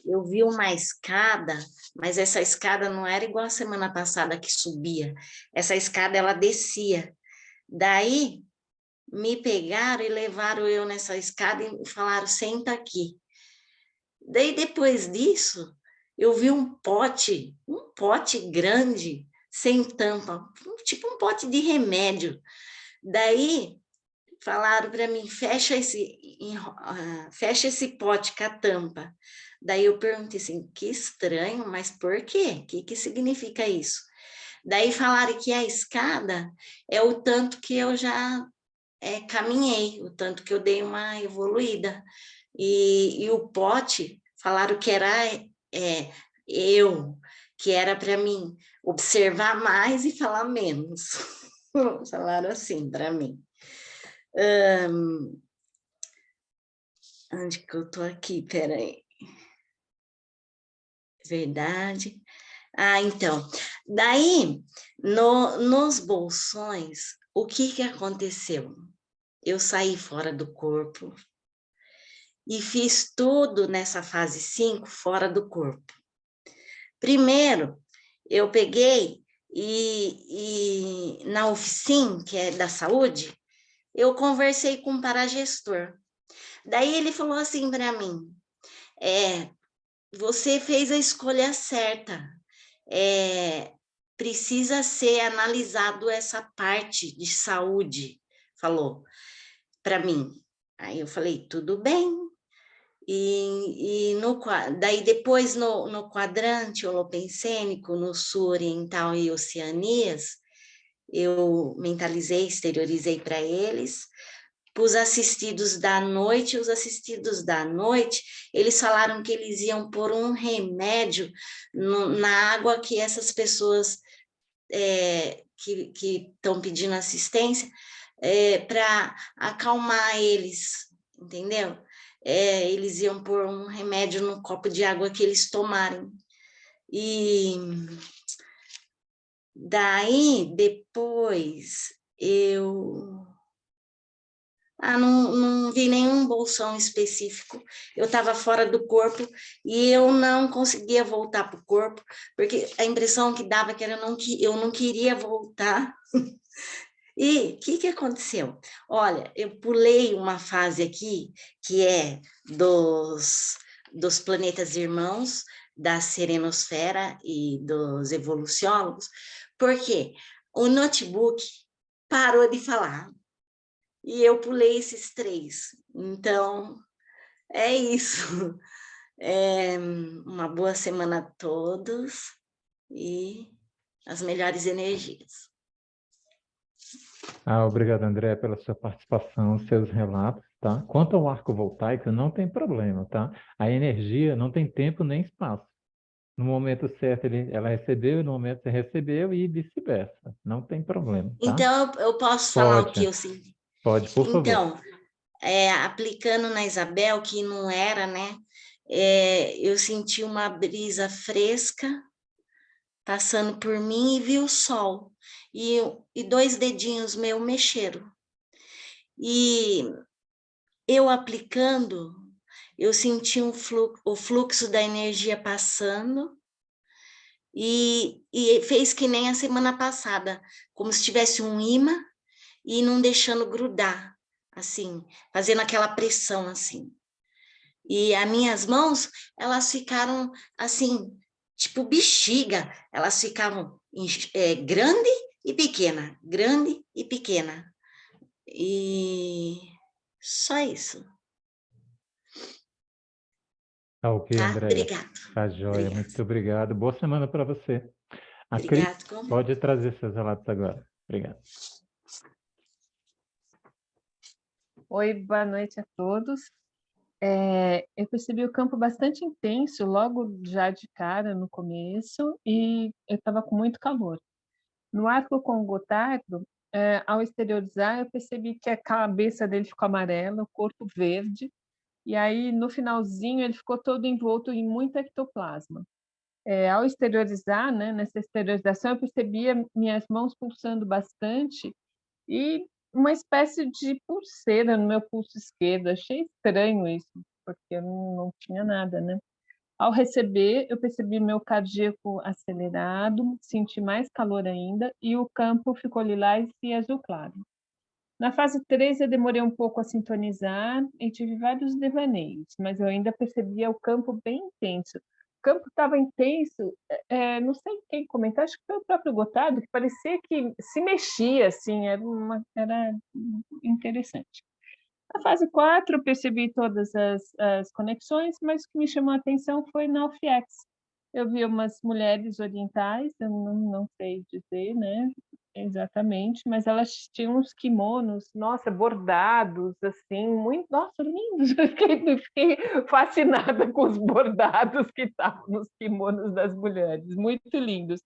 eu vi uma escada, mas essa escada não era igual a semana passada que subia. Essa escada, ela descia. Daí, me pegaram e levaram eu nessa escada e falaram, senta aqui. Daí, depois disso, eu vi um pote grande, sem tampa, tipo um pote de remédio. Daí, falaram para mim, fecha esse pote com a tampa. Daí eu perguntei assim, que estranho, mas por quê? O que significa isso? Daí falaram que a escada é o tanto que eu já caminhei, o tanto que eu dei uma evoluída. E o pote, falaram que era que era para mim observar mais e falar menos. Falaram assim para mim. Onde que eu tô aqui? Peraí. Verdade. Então, daí, nos bolsões, o que aconteceu? Eu saí fora do corpo e fiz tudo nessa fase 5 fora do corpo. Primeiro, eu peguei e na oficina, que é da saúde, eu conversei com um paragestor. Daí ele falou assim para mim, você fez a escolha certa, precisa ser analisado essa parte de saúde, falou para mim. Aí eu falei, tudo bem. Daí depois no quadrante holopensênico, no sul oriental e Oceanias, eu mentalizei, exteriorizei para eles. Para os assistidos da noite, eles falaram que eles iam pôr um remédio na água que essas pessoas que estão pedindo assistência, para acalmar eles, entendeu? Eles iam pôr um remédio no copo de água que eles tomarem. E daí, depois, eu não vi nenhum bolsão específico. Eu estava fora do corpo e eu não conseguia voltar para o corpo, porque a impressão que dava que eu não queria voltar. E o que aconteceu? Olha, eu pulei uma fase aqui, que é dos planetas irmãos, da serenosfera e dos evoluciólogos, porque o notebook parou de falar. E eu pulei esses 3. Então, é isso. Uma boa semana a todos e as melhores energias. Obrigado, André, pela sua participação, seus relatos, tá? Quanto ao arco voltaico, não tem problema, tá? A energia não tem tempo nem espaço. No momento certo ela recebeu, no momento você recebeu e vice-versa. Não tem problema, tá? Então, eu posso falar o que eu Pode, senti? pode, por favor. Então, aplicando na Isabel, que não era, né? Eu senti uma brisa fresca passando por mim e vi o sol. E 2 dedinhos meus mexeram. E eu aplicando, eu senti o fluxo da energia passando e fez que nem a semana passada, como se tivesse um imã e não deixando grudar, assim, fazendo aquela pressão, assim. E as minhas mãos, elas ficaram, assim, tipo bexiga, elas ficavam grande e pequena, grande e pequena. E só isso. Tá ok, Tá? Andréia. Obrigado. Tá joia, muito obrigado. Boa semana para você. A Cris Obrigado. pode trazer seus relatos agora. Obrigado. Oi, boa noite a todos. Eu percebi o campo bastante intenso logo já de cara no começo e eu estava com muito calor. No arco com o Gotardo, ao exteriorizar, eu percebi que a cabeça dele ficou amarela, o corpo verde, e aí no finalzinho ele ficou todo envolto em muito ectoplasma. Ao exteriorizar, né, nessa exteriorização, eu percebia minhas mãos pulsando bastante e uma espécie de pulseira no meu pulso esquerdo. Achei estranho isso, porque eu não tinha nada, né? Ao receber, eu percebi meu cardíaco acelerado, senti mais calor ainda e o campo ficou lilás e azul claro. Na fase 3, eu demorei um pouco a sintonizar e tive vários devaneios, mas eu ainda percebia o campo bem intenso. O campo estava intenso, não sei quem comentou, acho que foi o próprio Gotardo, que parecia que se mexia, assim, era interessante. Na fase 4, eu percebi todas as conexões, mas o que me chamou a atenção foi na UFIEX. Eu vi umas mulheres orientais, eu não sei dizer, né, exatamente, mas elas tinham uns kimonos, nossa, bordados, assim, muito, nossa, lindos. Eu fiquei fascinada com os bordados que estavam nos kimonos das mulheres, muito lindos.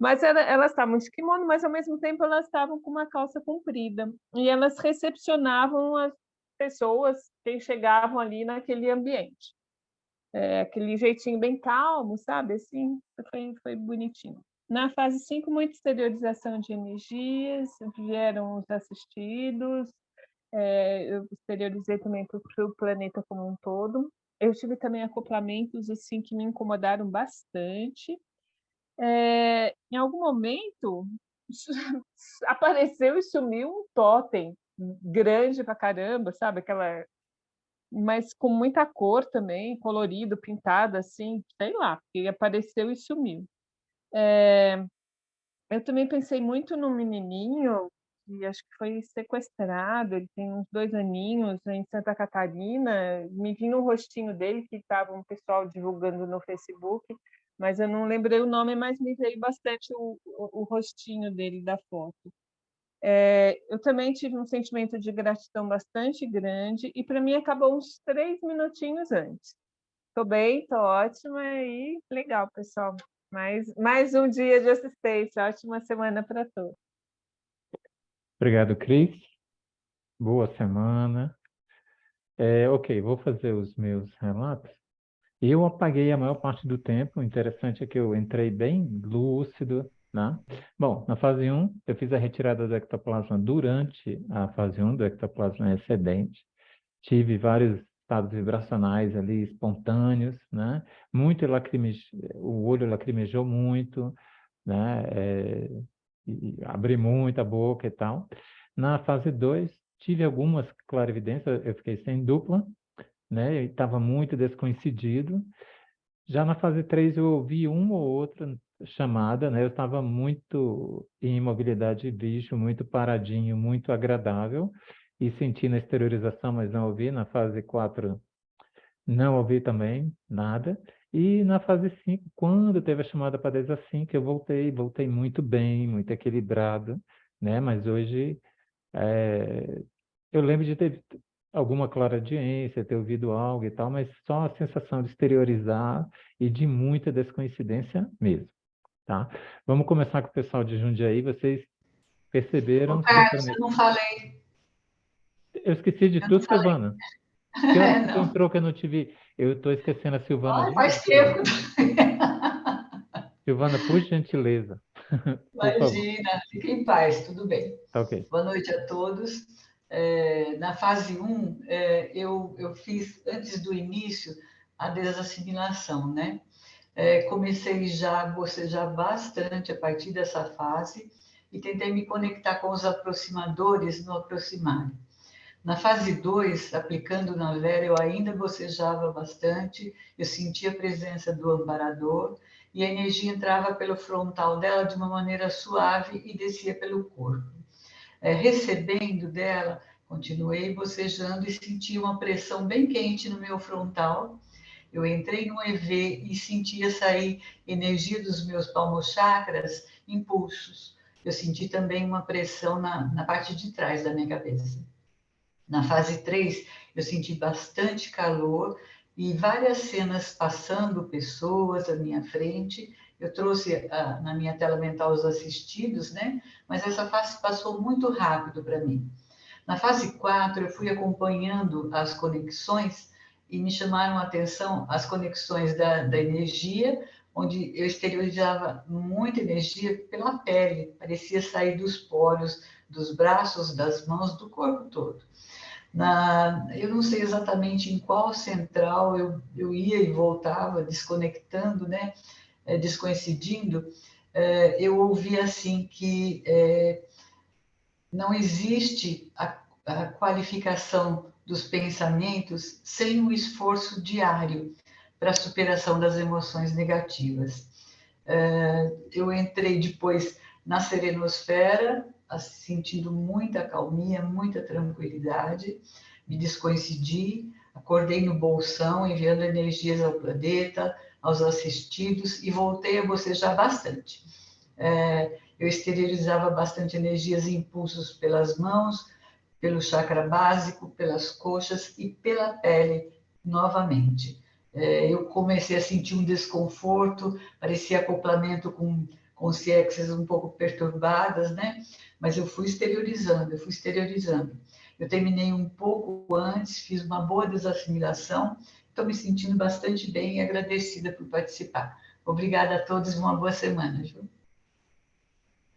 Mas elas estavam de kimono, mas ao mesmo tempo elas estavam com uma calça comprida. E elas recepcionavam as pessoas que chegavam ali naquele ambiente. Aquele jeitinho bem calmo, sabe? Assim, foi bonitinho. Na fase 5, muita exteriorização de energias, vieram os assistidos, eu exteriorizei também para o planeta como um todo. Eu tive também acoplamentos assim, que me incomodaram bastante. Em algum momento apareceu e sumiu um totem grande pra caramba, sabe? Mas com muita cor também, colorido, pintado, assim, sei lá, porque apareceu e sumiu. Eu também pensei muito no menininho que acho que foi sequestrado, ele tem uns 2 aninhos, em Santa Catarina. Me vinha o rostinho dele, que estava um pessoal divulgando no Facebook, mas eu não lembrei o nome, mas me veio bastante o rostinho dele da foto. Eu também tive um sentimento de gratidão bastante grande, e para mim acabou uns 3 minutinhos antes. Estou bem, estou ótima e legal, pessoal. Mais um dia de assistência. Ótima semana para todos. Obrigado, Cris. Boa semana. Ok, vou fazer os meus relatos. Eu apaguei a maior parte do tempo. O interessante é que eu entrei bem lúcido, né? Bom, na fase 1, eu fiz a retirada do ectoplasma durante a fase 1 do ectoplasma excedente. Tive vários estados vibracionais ali espontâneos, né? O olho lacrimejou muito, né? E abri muito a boca e tal. Na fase 2, tive algumas clarividências, eu fiquei sem dupla, né? E estava muito descoincidido. Já na fase 3 eu ouvi uma ou outra chamada, né? Eu estava muito em imobilidade bicho, muito paradinho, muito agradável, e senti na exteriorização, mas não ouvi. Na fase 4 não ouvi também nada. E na fase 5, quando teve a chamada para 10 a 5, eu voltei muito bem, muito equilibrado, né? Mas hoje eu lembro de ter alguma clareaudiência, ter ouvido algo e tal, mas só a sensação de exteriorizar e de muita descoincidência mesmo, tá? Vamos começar com o pessoal de Jundiaí. Vocês perceberam? Carlos, eu não falei. Eu esqueci de Eu tudo, não falei. Silvana. Que hora que tu Não. entrou que eu não te vi? Eu estou esquecendo a Silvana Ai, de faz novo. tempo. Silvana, por gentileza, por favor. Imagina, fique em paz, tudo bem. Tá ok. Boa noite a todos. Na fase 1, eu fiz, antes do início, a desassimilação, né? Comecei já a bocejar bastante a partir dessa fase e tentei me conectar com os aproximadores no aproximar. Na fase 2, aplicando na Vera, eu ainda bocejava bastante, eu sentia a presença do amparador e a energia entrava pelo frontal dela de uma maneira suave e descia pelo corpo. Recebendo dela, continuei bocejando e senti uma pressão bem quente no meu frontal. Eu entrei no EV e sentia sair energia dos meus palmochakras, impulsos. Eu senti também uma pressão na parte de trás da minha cabeça. Na fase 3, eu senti bastante calor e várias cenas passando, pessoas à minha frente. Eu trouxe na minha tela mental os assistidos, né? Mas essa fase passou muito rápido para mim. Na fase 4, eu fui acompanhando as conexões e me chamaram a atenção as conexões da energia, onde eu exteriorizava muita energia pela pele, parecia sair dos poros, dos braços, das mãos, do corpo todo. Eu não sei exatamente em qual central eu ia e voltava, desconectando, né? Descoincidindo. Eu ouvi assim que não existe a qualificação dos pensamentos sem um esforço diário para a superação das emoções negativas. Eu entrei depois na serenosfera, sentindo muita calmia, muita tranquilidade, me descoincidi, acordei no bolsão, enviando energias ao planeta, aos assistidos, e voltei a bocejar bastante. Eu exteriorizava bastante energias e impulsos pelas mãos, pelo chakra básico, pelas coxas e pela pele novamente. Eu comecei a sentir um desconforto, parecia acoplamento com CXs um pouco perturbadas, né? Mas eu fui exteriorizando. Eu terminei um pouco antes, fiz uma boa desassimilação, estou me sentindo bastante bem e agradecida por participar. Obrigada a todos e uma boa semana, Ju.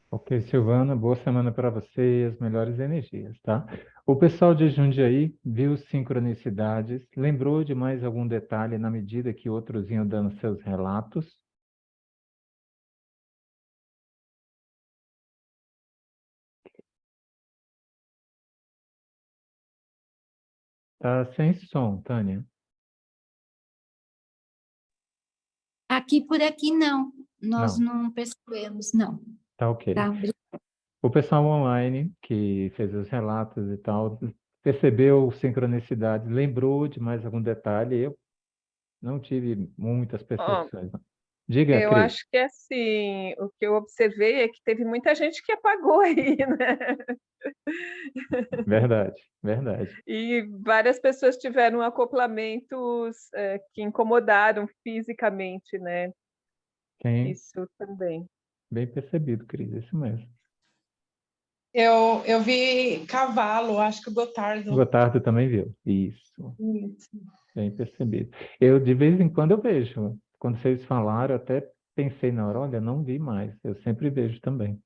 Ok, Silvana, boa semana para você e as melhores energias, tá? O pessoal de Jundiaí viu sincronicidades, lembrou de mais algum detalhe na medida que outros iam dando seus relatos? Tá sem som, Tânia. Aqui por aqui não, nós Não, não percebemos, não. tá ok. Tá, obrigada. O pessoal online que fez os relatos e tal, percebeu sincronicidade, lembrou de mais algum detalhe? Eu não tive muitas Ó, percepções, não. Diga, eu Cris. acho que assim, o que eu observei é que teve muita gente que apagou aí, né? Verdade, verdade. E várias pessoas tiveram acoplamentos que incomodaram fisicamente, né? Tem Isso também. bem percebido, Cris, isso mesmo. Eu vi cavalo, acho que o O Gotardo. Gotardo também viu. Isso, Isso. bem percebido. Eu, de vez em quando, eu vejo. Quando vocês falaram, eu até pensei na hora, olha, não vi mais. Eu sempre vejo também.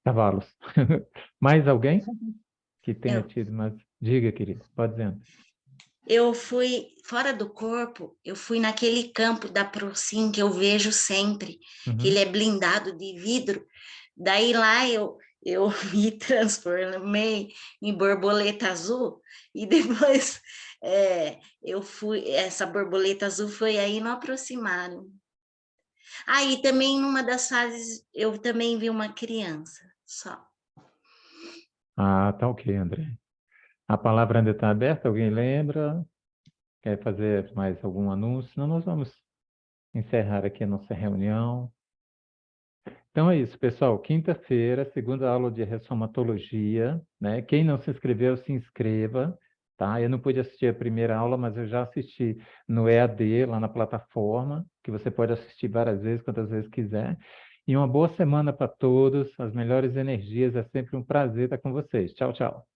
Cavalos. Mais alguém que tenha Eu, tido, mas diga, querido, pode dizer. eu fui fora do corpo, eu fui naquele campo da Procin que eu vejo sempre, que ele Uhum. é blindado de vidro. Daí lá eu me transformei em borboleta azul e depois eu fui, essa borboleta azul foi aí no aproximaram. Aí também numa das fases eu também vi uma criança, só. Ah, tá ok, André. A palavra ainda está aberta, alguém lembra? Quer fazer mais algum anúncio? Senão nós vamos encerrar aqui a nossa reunião. Então é isso, pessoal. Quinta-feira, segunda aula de ressomatologia, né? Quem não se inscreveu, se inscreva, tá? Eu não pude assistir a primeira aula, mas eu já assisti no EAD, lá na plataforma, que você pode assistir várias vezes, quantas vezes quiser. E uma boa semana para todos, as melhores energias, é sempre um prazer estar com vocês. Tchau, tchau.